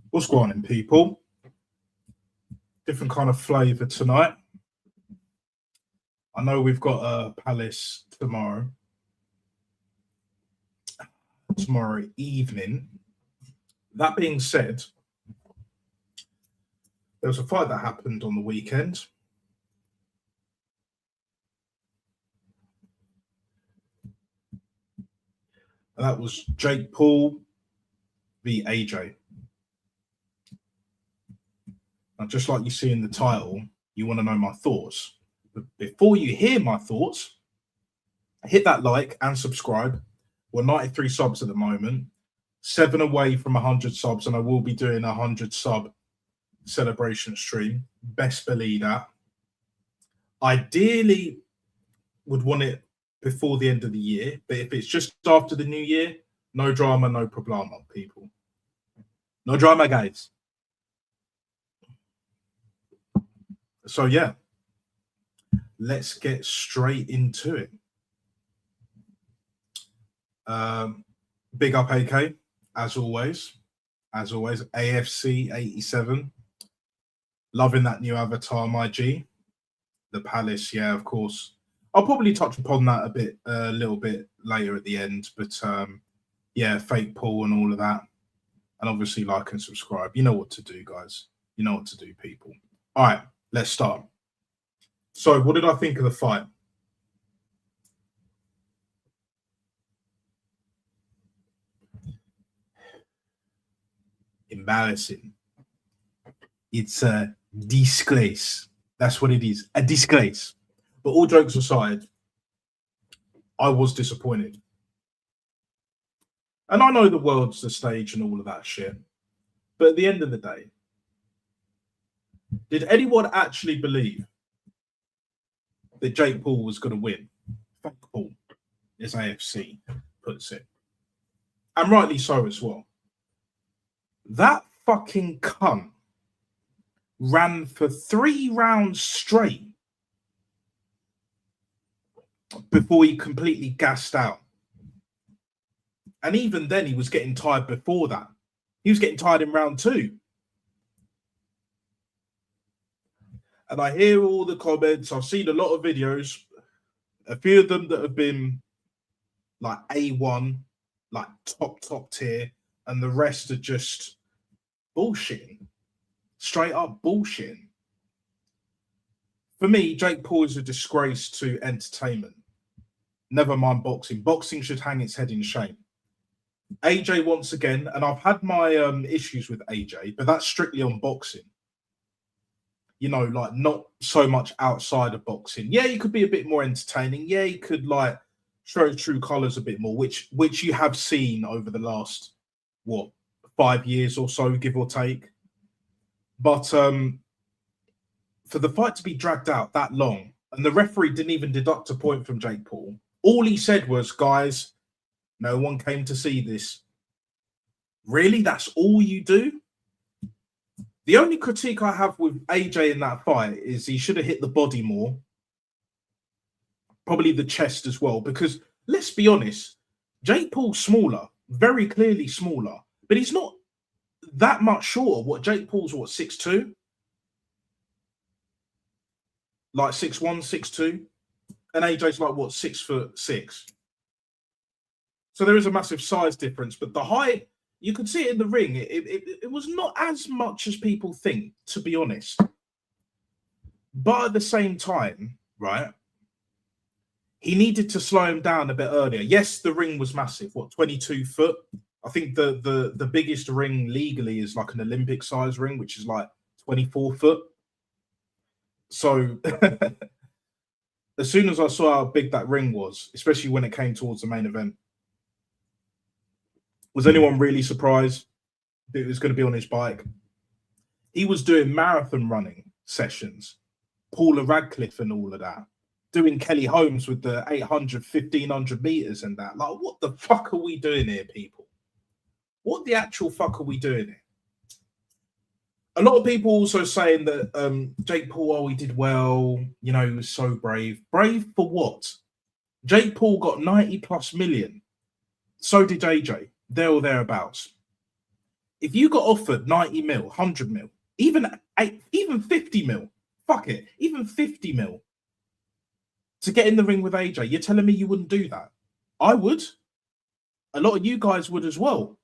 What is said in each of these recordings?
What's going on, people? Different kind of flavour tonight. I know we've got a Palace tomorrow evening. That being said, there was a fight that happened on the weekend. And that was Jake Paul v AJ. Now, just like you see in the title, you want to know my thoughts. But before you hear my thoughts, hit that like and subscribe. We're 93 subs at the moment, 7 away from 100 subs, and I will be doing a 100 sub celebration stream. Best believe that. Ideally, would want it before the end of the year, but if it's just after the new year, no drama, no problema, people. No drama, guys. So yeah, let's get straight into it. Big up AK, as always. AFC 87. Loving that new avatar, my G. The Palace, yeah, of course. I'll probably touch upon that a little bit later at the end, but yeah, fake Paul and all of that. And obviously like and subscribe. You know what to do, guys. You know what to do, people. All right, let's start. So what did I think of the fight? Embarrassing. It's a disgrace. That's what it is. A disgrace. But all jokes aside, I was disappointed. And I know the world's the stage and all of that shit. But at the end of the day, did anyone actually believe that Jake Paul was going to win? Fuck Paul, as AFC puts it. And rightly so as well. That fucking cunt ran for 3 rounds straight before he completely gassed out. And even then, he was getting tired before that. He was getting tired in round 2. And I hear all the comments. I've seen a lot of videos, a few of them that have been like A1, like top tier, and the rest are just bullshitting. Straight up bullshitting. For me, Jake Paul is a disgrace to entertainment. Never mind boxing. Boxing should hang its head in shame. AJ, once again, and I've had my issues with AJ, but that's strictly on boxing. You know, like not so much outside of boxing. Yeah, you could be a bit more entertaining. Yeah, you could like show true colors a bit more, which you have seen over the last, 5 years or so, give or take. But for the fight to be dragged out that long, and the referee didn't even deduct a point from Jake Paul, all he said was, guys, no one came to see this. Really? That's all you do? The only critique I have with AJ in that fight is he should have hit the body more. Probably the chest as well, because let's be honest, Jake Paul's smaller, very clearly smaller, but he's not that much shorter. What, Jake Paul's 6'2"? Like 6'1", 6'2", and AJ's like 6'6". So there is a massive size difference, but the height, you could see it in the ring. It was not as much as people think, to be honest. But at the same time, right, he needed to slow him down a bit earlier. Yes, the ring was massive. 22 foot? I think the biggest ring legally is like an Olympic size ring, which is like 24 foot. So as soon as I saw how big that ring was, especially when it came towards the main event, was anyone really surprised that it was going to be on his bike? He was doing marathon running sessions, Paula Radcliffe and all of that, doing Kelly Holmes with the 800, 1500 meters and that. Like, what the fuck are we doing here, people? What the actual fuck are we doing here? A lot of people also saying that Jake Paul, he did well. You know, he was so brave. Brave for what? Jake Paul got 90+ million. So did AJ. There or thereabouts. If you got offered 90 mil, 100 mil, even 50 mil, fuck it, even 50 mil to get in the ring with AJ, you're telling me you wouldn't do that? I would. A lot of you guys would as well.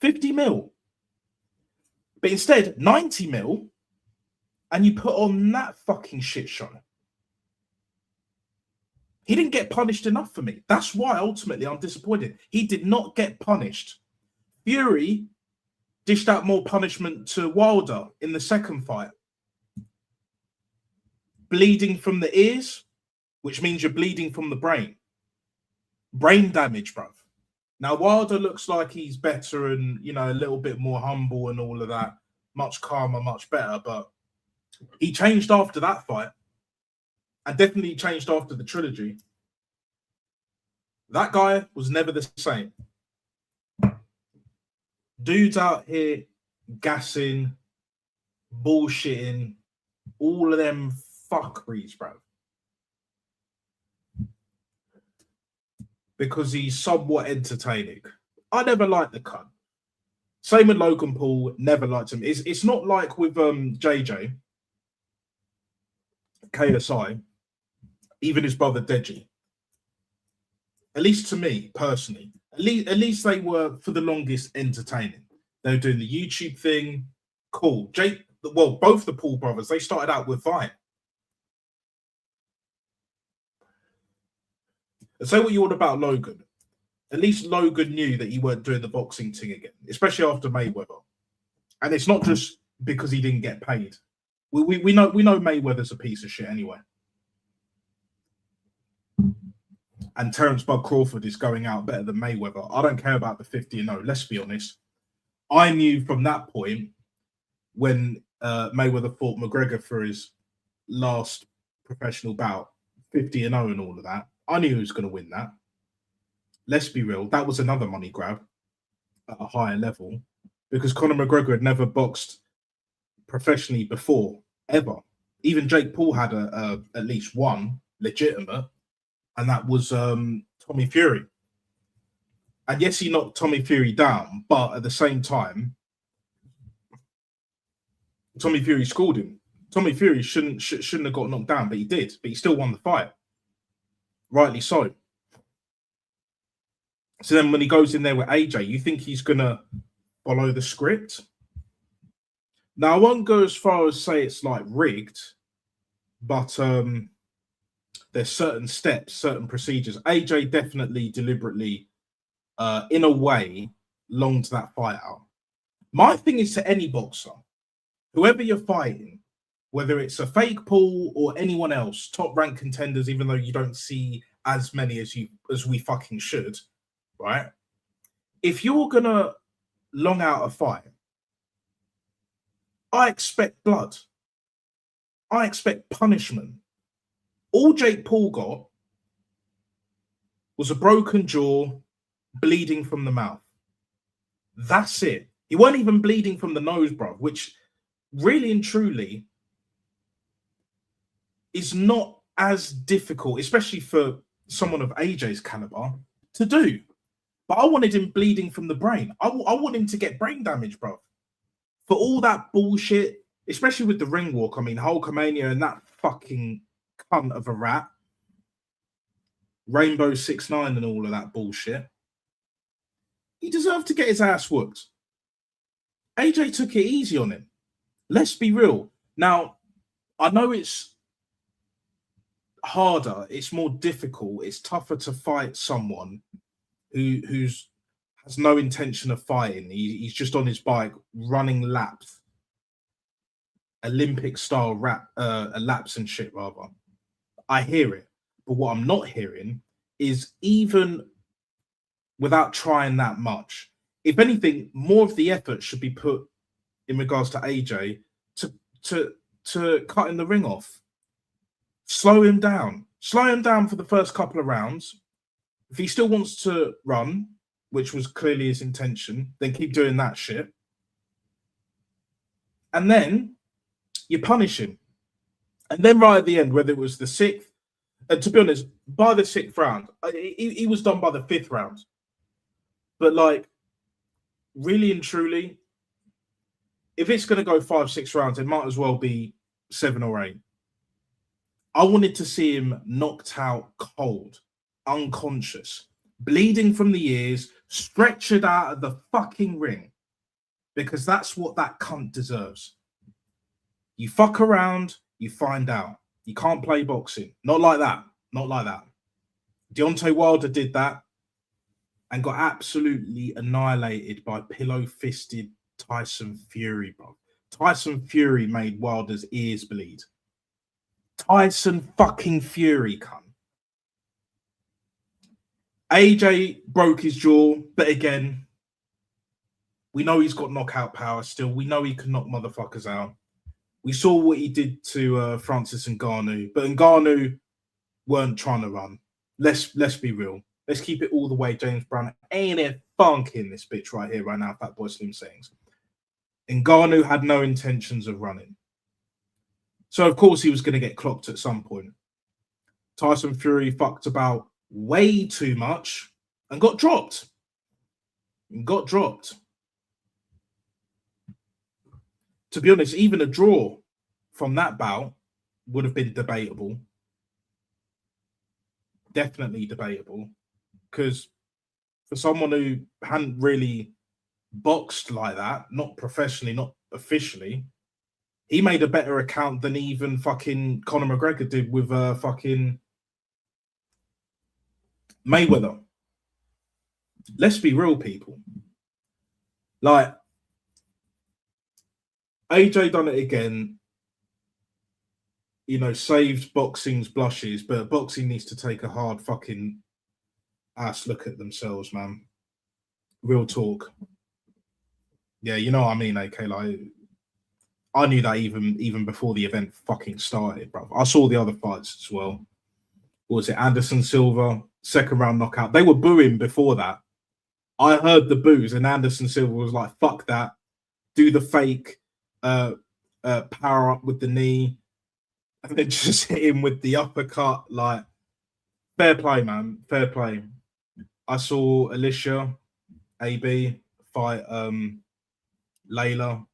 50 mil. But instead, 90 mil, and you put on that fucking shit show. He didn't get punished enough for me. That's why ultimately I'm disappointed. He did not get punished. Fury dished out more punishment to Wilder in the second fight. Bleeding from the ears, which means you're bleeding from the brain. Brain damage, bruv. Now, Wilder looks like he's better and, you know, a little bit more humble and all of that. Much calmer, much better. But he changed after that fight. And definitely changed after the trilogy. That guy was never the same. Dudes out here gassing, bullshitting, all of them fuckeries, bro. Because he's somewhat entertaining. I never liked the cunt. Same with Logan Paul, never liked him. It's not like with JJ, KSI, even his brother Deji. At least to me, personally. At least they were, for the longest, entertaining. They were doing the YouTube thing. Cool. Both the Paul brothers, they started out with Vine. And say what you want about Logan. At least Logan knew that he weren't doing the boxing thing again, especially after Mayweather. And it's not just because he didn't get paid. We know Mayweather's a piece of shit anyway. And Terence Bud Crawford is going out better than Mayweather. I don't care about the 50-0. Let's be honest. I knew from that point when Mayweather fought McGregor for his last professional bout, 50-0 and all of that. I knew he was going to win that. Let's be real. That was another money grab at a higher level because Conor McGregor had never boxed professionally before, ever. Even Jake Paul had at least one legitimate, and that was Tommy Fury. And yes, he knocked Tommy Fury down, but at the same time, Tommy Fury schooled him. Tommy Fury shouldn't have got knocked down, but he did. But he still won the fight. Rightly so. So then when he goes in there with AJ, you think he's going to follow the script? Now, I won't go as far as say it's like rigged, but there's certain steps, certain procedures. AJ definitely deliberately, in a way, longed that fight out. My thing is to any boxer, whoever you're fighting, whether it's a fake Paul or anyone else, top rank contenders, even though you don't see as many as we fucking should, right? If you're gonna long out a fight, I expect blood. I expect punishment. All Jake Paul got was a broken jaw, bleeding from the mouth. That's it. He weren't even bleeding from the nose, bro, which really and truly is not as difficult, especially for someone of AJ's caliber, to do. But I wanted him bleeding from the brain. I want him to get brain damage, bro. For all that bullshit, especially with the ring walk. I mean, Hulkamania and that fucking cunt of a rat. Rainbow 6ix9ine and all of that bullshit. He deserved to get his ass whooped. AJ took it easy on him. Let's be real. Now, I know it's harder, it's more difficult, it's tougher to fight someone who's has no intention of fighting. He's just on his bike running laps, Olympic style laps and shit rather. I hear it, but what I'm not hearing is, even without trying that much, if anything, more of the effort should be put in regards to AJ to cutting the ring off. Slow him down for the first couple of rounds. If he still wants to run, which was clearly his intention, then keep doing that shit. And then you punish him. And then right at the end, whether it was the 6th, and to be honest, by the 6th round, he was done by the 5th round. But like, really and truly, if it's going to go 5-6 rounds, it might as well be 7 or 8. I wanted to see him knocked out cold, unconscious, bleeding from the ears, stretchered out of the fucking ring, because that's what that cunt deserves. You fuck around, you find out. You can't play boxing. Not like that. Not like that. Deontay Wilder did that and got absolutely annihilated by pillow-fisted Tyson Fury, bro. Tyson Fury made Wilder's ears bleed. Tyson fucking Fury, cunt. AJ broke his jaw, but again, we know he's got knockout power still. We know he can knock motherfuckers out. We saw what he did to Francis Ngannou, but Ngannou weren't trying to run. Let's be real. Let's keep it all the way James Brown. Ain't it funk in this bitch right here, right now, Fatboy Slim sayings. Ngannou had no intentions of running. So, of course, he was going to get clocked at some point. Tyson Fury fucked about way too much and got dropped. To be honest, even a draw from that bout would have been debatable. Definitely debatable. Because for someone who hadn't really boxed like that, not professionally, not officially, he made a better account than even fucking Conor McGregor did with fucking Mayweather. Let's be real, people. Like, AJ done it again, you know, saved boxing's blushes, but boxing needs to take a hard fucking ass look at themselves, man. Real talk. Yeah, you know what I mean, AK? Like, I knew that even before the event fucking started, bro. I saw the other fights as well. What was it? Anderson Silva, second round knockout. They were booing before that. I heard the boos, and Anderson Silva was like, fuck that. Do the fake power up with the knee, and then just hit him with the uppercut. Like, fair play, man. Fair play. I saw Alicia AB fight Layla,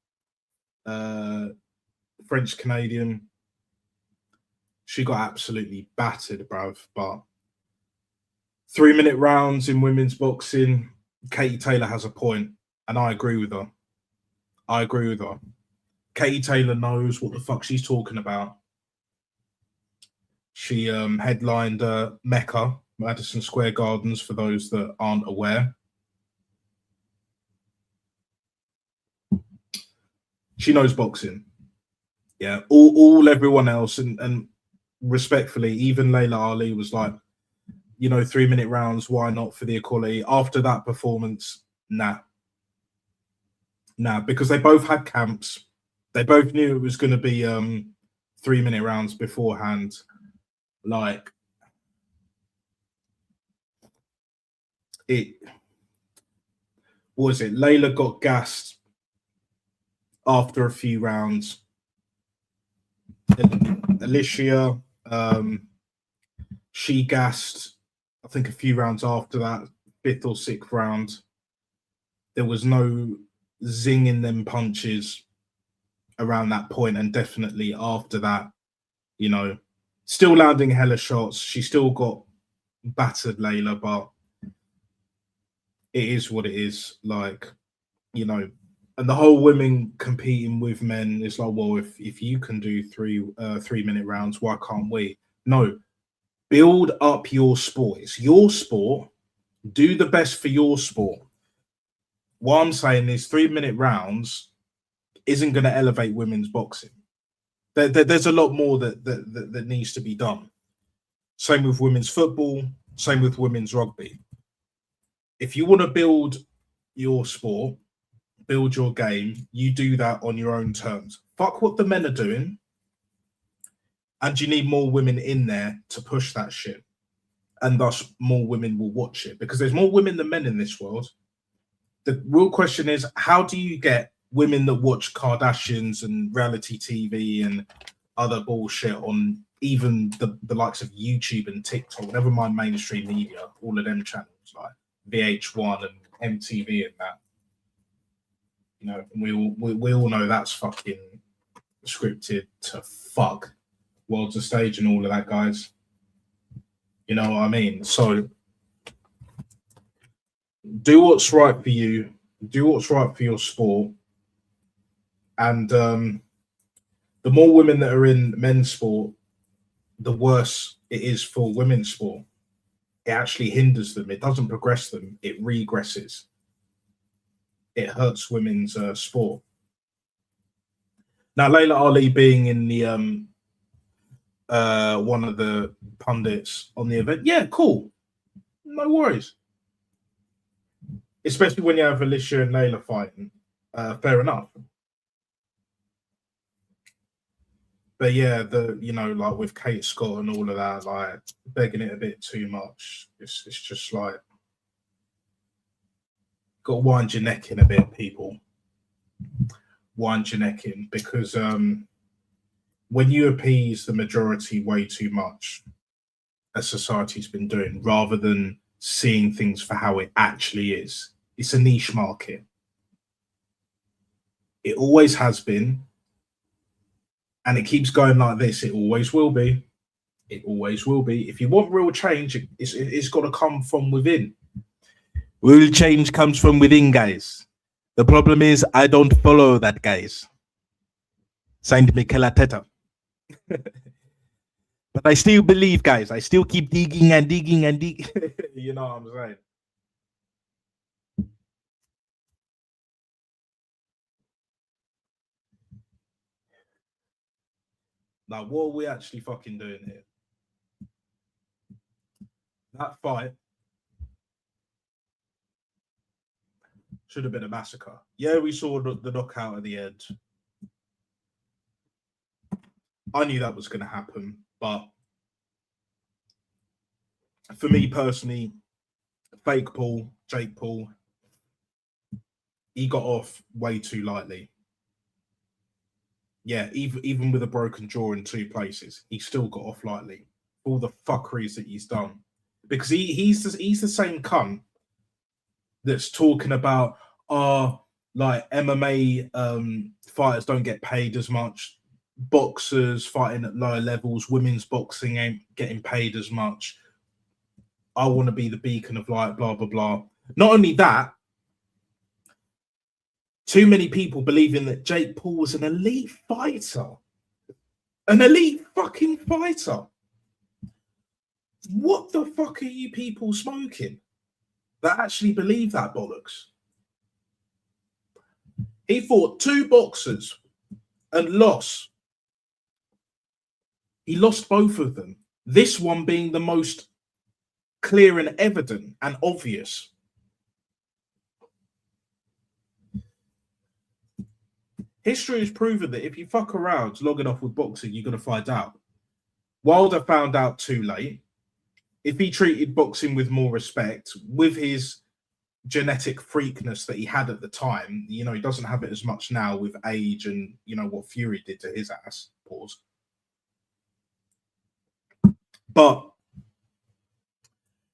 French Canadian. She got absolutely battered, bruv. But 3-minute rounds in women's boxing, Katie Taylor has a point, and I agree with her. Katie Taylor knows what the fuck she's talking about. She headlined Mecca, Madison Square Gardens, for those that aren't aware. She knows boxing. Yeah, all everyone else, and respectfully, even Layla Ali was like, you know, 3-minute rounds, why not for the equality? After that performance, nah, because they both had camps. They both knew it was going to be 3-minute rounds beforehand. Like, what was it? Layla got gassed after a few rounds. Alicia, she gassed, I think, a few rounds after that, 5th or 6th round. There was no zing in them punches around that point, and definitely after that, you know, still landing hella shots. She still got battered, Layla, but it is what it is. Like, you know, and the whole women competing with men is like, well, if you can do 3-minute rounds, why can't we? No, build up your sport. It's your sport. Do the best for your sport. What I'm saying is 3-minute rounds isn't going to elevate women's boxing. There's a lot more that needs to be done. Same with women's football. Same with women's rugby. If you want to build your sport, build your game, you do that on your own terms. Fuck what the men are doing. And you need more women in there to push that shit. And thus more women will watch it, because there's more women than men in this world. The real question is, how do you get women that watch Kardashians and reality TV and other bullshit on even the likes of YouTube and TikTok, never mind mainstream media, all of them channels like VH1 and MTV and that? You know, we all know that's fucking scripted to fuck. World's a stage and all of that, guys. You know what I mean? So do what's right for you. Do what's right for your sport. And the more women that are in men's sport, the worse it is for women's sport. It actually hinders them. It doesn't progress them. It regresses. It hurts women's sport. Now, Layla Ali being in the one of the pundits on the event, yeah, cool, no worries. Especially when you have Alicia and Layla fighting, fair enough. But yeah, like with Kate Scott and all of that, like begging it a bit too much. It's just like got to wind your neck in a bit, people. Wind your neck in, because when you appease the majority way too much, as society's been doing, rather than seeing things for how it actually is, it's a niche market. It always has been. And it keeps going like this. It always will be. It always will be. If you want real change, it's got to come from within. Real change comes from within, guys. The problem is I don't follow that, guys. Signed Mikel Arteta. But I still believe, guys. I still keep digging and digging and digging. You know what I'm saying? Like, what are we actually fucking doing here? That fight should have been a massacre. Yeah, we saw the knockout at the end. I knew that was going to happen, but for me personally, fake Paul, Jake Paul, he got off way too lightly. Yeah, even with a broken jaw in 2 places, he still got off lightly. All the fuckeries that he's done, because he's the same cunt that's talking about like MMA fighters don't get paid as much, boxers fighting at lower levels, women's boxing ain't getting paid as much. I want to be the beacon of light, blah blah blah. Not only that, too many people believing that Jake Paul was an elite fighter. An elite fucking fighter. What the fuck are you people smoking that actually believe that bollocks? He fought 2 boxers and lost. He lost both of them. This one being the most clear and evident and obvious. History has proven that if you fuck around long enough with boxing, you're going to find out. Wilder found out too late. If he treated boxing with more respect, with his genetic freakness that he had at the time, he doesn't have it as much now with age and, what Fury did to his ass. Pause. But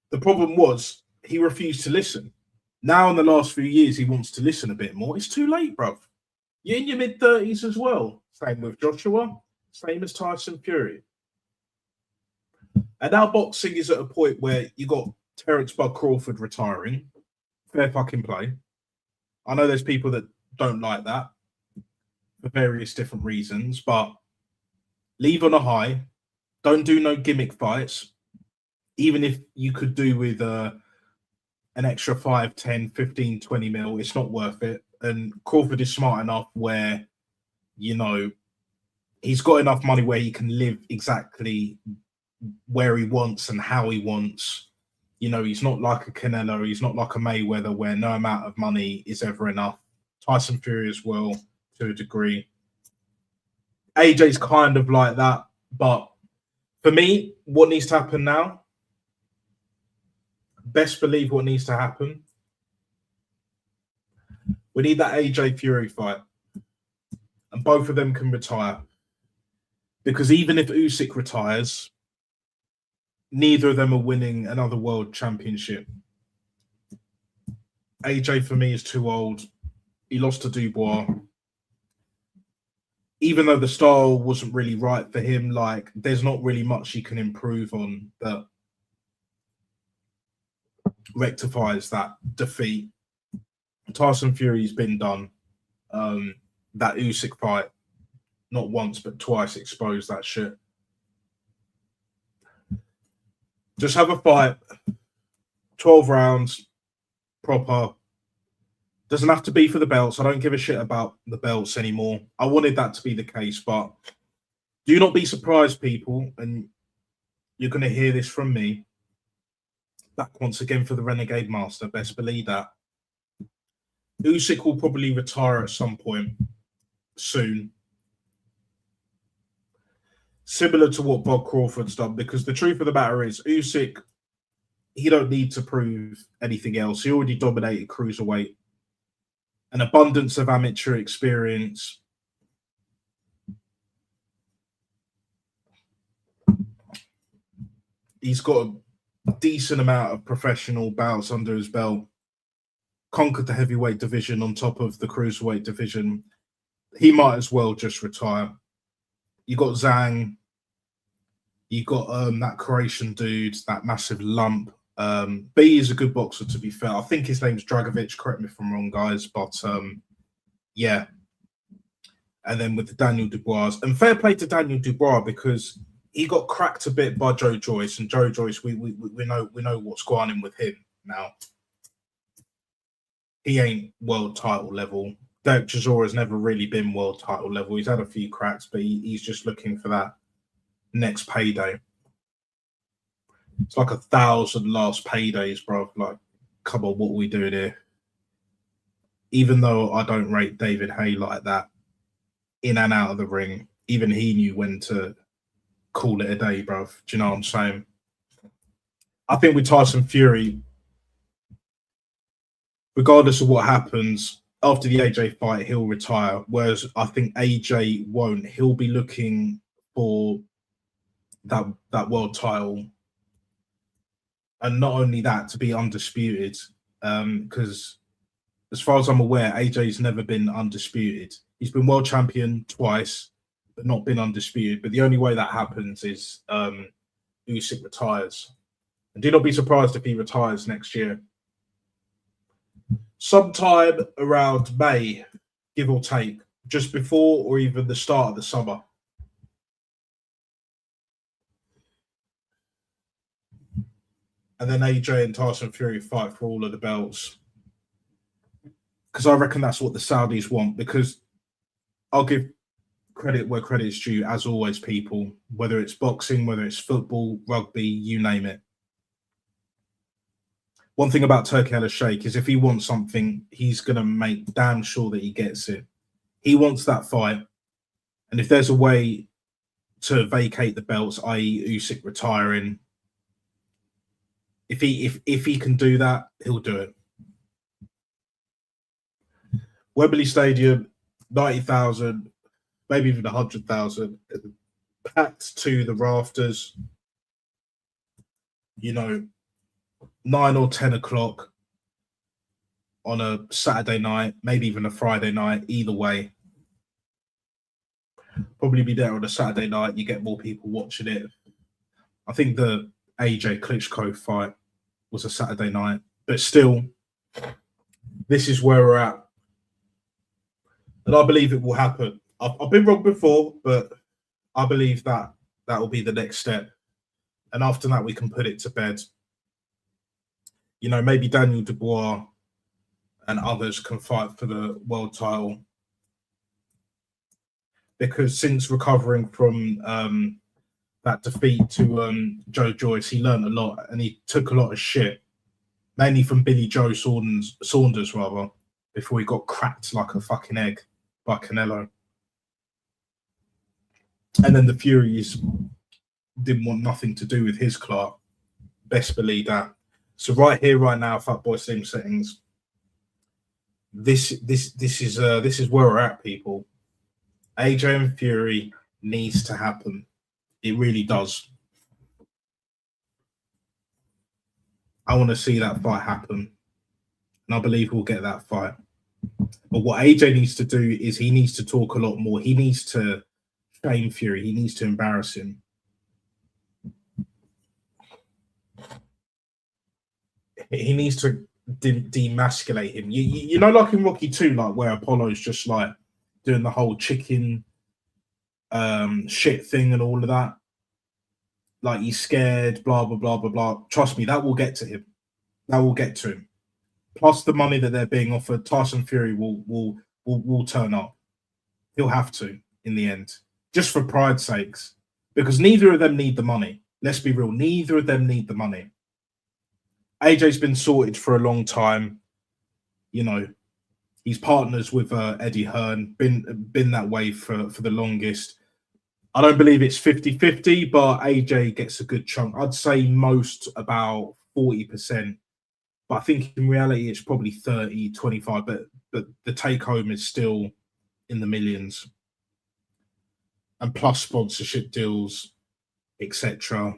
the problem was he refused to listen. Now, in the last few years, he wants to listen a bit more. It's too late, bruv. You're in your mid-30s as well. Same with Joshua. Same as Tyson Fury. And now boxing is at a point where you got Terence Bud Crawford retiring. Fair fucking play. I know there's people that don't like that for various different reasons, but leave on a high. Don't do no gimmick fights. Even if you could do with an extra 5, 10, 15, 20 mil, it's not worth it. And Crawford is smart enough where, he's got enough money where he can live exactly where he wants and how he wants. He's not like a Canelo, he's not like a Mayweather where no amount of money is ever enough. Tyson Fury as well, to a degree. AJ's kind of like that, but for me, what needs to happen now? Best believe what needs to happen. We need that AJ Fury fight. And both of them can retire. Because even if Usyk retires, neither of them are winning another world championship. AJ for me is too old. He lost to Dubois. Even though the style wasn't really right for him, like there's not really much he can improve on that rectifies that defeat. Tyson Fury's been done. That Usyk fight, not once but twice, exposed that shit. Just have a fight, 12 rounds, proper. Doesn't have to be for the belts. I don't give a shit about the belts anymore. I wanted that to be the case, but do not be surprised, people, and you're going to hear this from me. Back once again for the Renegade Master, best believe that. Usyk will probably retire at some point soon. Similar to what Bob Crawford's done, because the truth of the matter is, Usyk, he don't need to prove anything else. He already dominated cruiserweight. An abundance of amateur experience. He's got a decent amount of professional bouts under his belt. Conquered the heavyweight division on top of the cruiserweight division. He might as well just retire. You got Zhang. You got that Croatian dude, that massive lump. B is a good boxer, to be fair. I think his name's Dragovic. Correct me if I'm wrong, guys. But yeah. And then with the Daniel Dubois. And fair play to Daniel Dubois, because he got cracked a bit by Joe Joyce. And Joe Joyce, we know what's going on with him now. He ain't world title level. Derek Chisora has never really been world title level. He's had a few cracks, but he's just looking for that next payday. It's like 1,000 last paydays, bro. Like, come on, what are we doing here? Even though I don't rate David Haye like that, in and out of the ring, even he knew when to call it a day, bro. Do you know what I'm saying? I think with Tyson Fury, regardless of what happens, after the AJ fight, he'll retire. Whereas I think AJ won't. He'll be looking for that world title. And not only that, to be undisputed. Because as far as I'm aware, AJ's never been undisputed. He's been world champion twice, but not been undisputed. But the only way that happens is Usyk retires. And do not be surprised if he retires next year. Sometime around May, give or take, just before or even the start of the summer. And then AJ and Tyson Fury fight for all of the belts. Because I reckon that's what the Saudis want. Because I'll give credit where credit is due, as always, people. Whether it's boxing, whether it's football, rugby, you name it. One thing about Turki Al-Sheikh is if he wants something, he's going to make damn sure that he gets it. He wants that fight. And if there's a way to vacate the belts, i.e. Usyk retiring, if he can do that, he'll do it. Wembley Stadium, 90,000, maybe even 100,000, packed to the rafters. You know, 9 or 10 o'clock on a Saturday night, maybe even a Friday night, either way. Probably be there on a Saturday night. You get more people watching it. I think the AJ Klitschko fight was a Saturday night, but still, this is where we're at. And I believe it will happen. I've been wrong before, but I believe that will be the next step. And after that, we can put it to bed. You know, maybe Daniel Dubois and others can fight for the world title. Because since recovering from that defeat to Joe Joyce, he learned a lot and he took a lot of shit, mainly from Billy Joe Saunders, before he got cracked like a fucking egg by Canelo. And then the Furies didn't want nothing to do with his Clark. Best believe that. So right here, right now, Fatboy Slim Settings. This is where we're at, people. AJ and Fury needs to happen. It really does. I want to see that fight happen. And I believe we'll get that fight. But what AJ needs to do is he needs to talk a lot more. He needs to shame Fury. He needs to embarrass him. He needs to demasculate him. You know, like in Rocky 2, like where Apollo's just like doing the whole chicken shit thing and all of that. Like he's scared, blah blah blah blah blah. Trust me, that will get to him. That will get to him. Plus the money that they're being offered, Tyson Fury will turn up. He'll have to in the end, just for pride's sakes, because neither of them need the money. Let's be real, neither of them need the money. AJ's been sorted for a long time. You know, he's partners with Eddie Hearn, been that way for the longest. I don't believe it's 50-50, but AJ gets a good chunk. I'd say most about 40%. But I think in reality, it's probably 30-25. But the take home is still in the millions. And plus sponsorship deals, etc.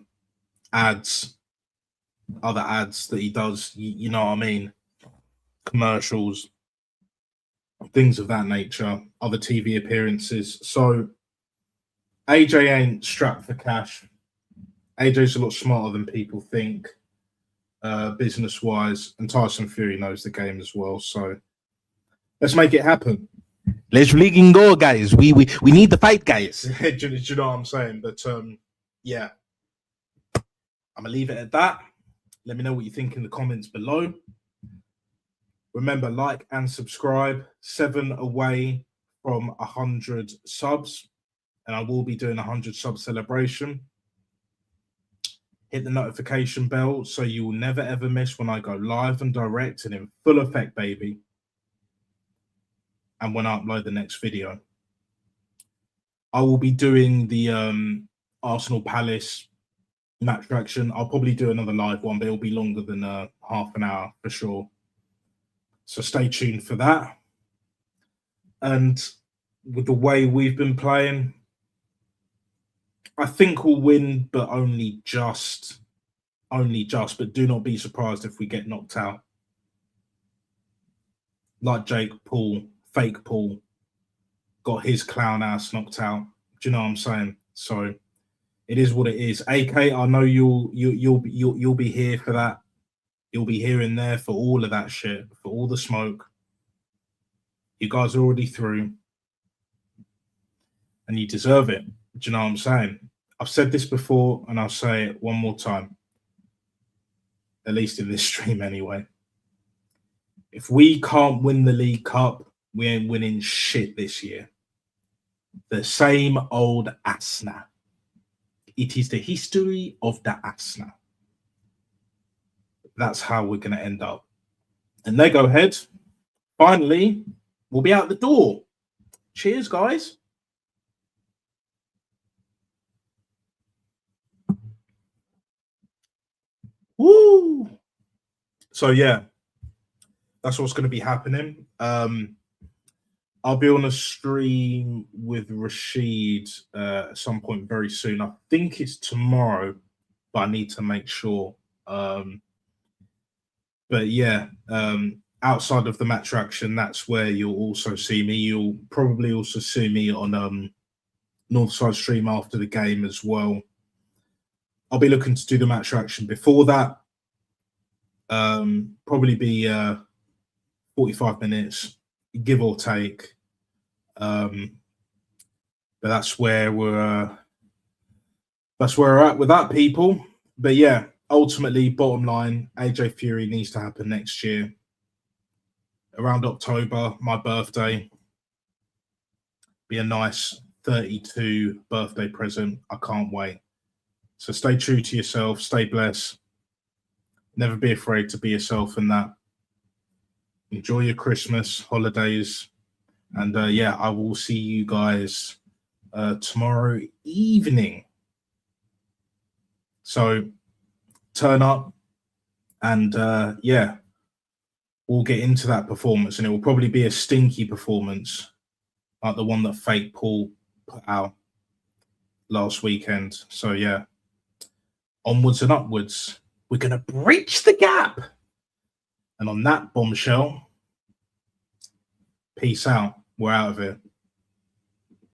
Ads, other ads that he does, you know what I mean? Commercials, things of that nature, other TV appearances. So AJ ain't strapped for cash. AJ's a lot smarter than people think, business-wise, and Tyson Fury knows the game as well. So let's make it happen. Let's freaking go, guys. We need the fight, guys. do you know what I'm saying? But yeah, I'm gonna leave it at that. Let me know what you think in the comments below. Remember, like and subscribe. 7 away from 100 subs. And I will be doing a 100 sub celebration. Hit the notification bell so you will never ever miss when I go live and direct and in full effect, baby. And when I upload the next video. I will be doing the Arsenal Palace match reaction. I'll probably do another live one, but it'll be longer than half an hour for sure. So stay tuned for that. And with the way we've been playing, I think we'll win, but only just. But do not be surprised if we get knocked out. Like Jake Paul, fake Paul, got his clown ass knocked out. Do you know what I'm saying? So it is what it is. AK, I know you'll be here for that. You'll be here and there for all of that shit, for all the smoke. You guys are already through, and you deserve it. Do you know what I'm saying? I've said this before, and I'll say it one more time. At least in this stream anyway. If we can't win the League Cup, we ain't winning shit this year. The same old Asna. It is the history of the Asna. That's how we're going to end up. And there go ahead. Finally, we'll be out the door. Cheers, guys. Woo! So yeah, that's what's going to be happening. I'll be on a stream with Rashid at some point very soon. I think it's tomorrow, but I need to make sure. But yeah, outside of the match action, that's where you'll also see me. You'll probably also see me on Northside stream after the game as well. I'll be looking to do the match action before that. Probably be 45 minutes, give or take. But that's where we're at with that, people. But yeah, ultimately, bottom line, AJ Fury needs to happen next year. Around October, my birthday. Be a nice 32 birthday present. I can't wait. So stay true to yourself, stay blessed. Never be afraid to be yourself in that. Enjoy your Christmas, holidays. And yeah, I will see you guys tomorrow evening. So turn up and yeah, we'll get into that performance. And it will probably be a stinky performance like the one that fake Paul put out last weekend. So yeah, onwards and upwards. We're going to breach the gap. And on that bombshell, Peace out. We're out of here.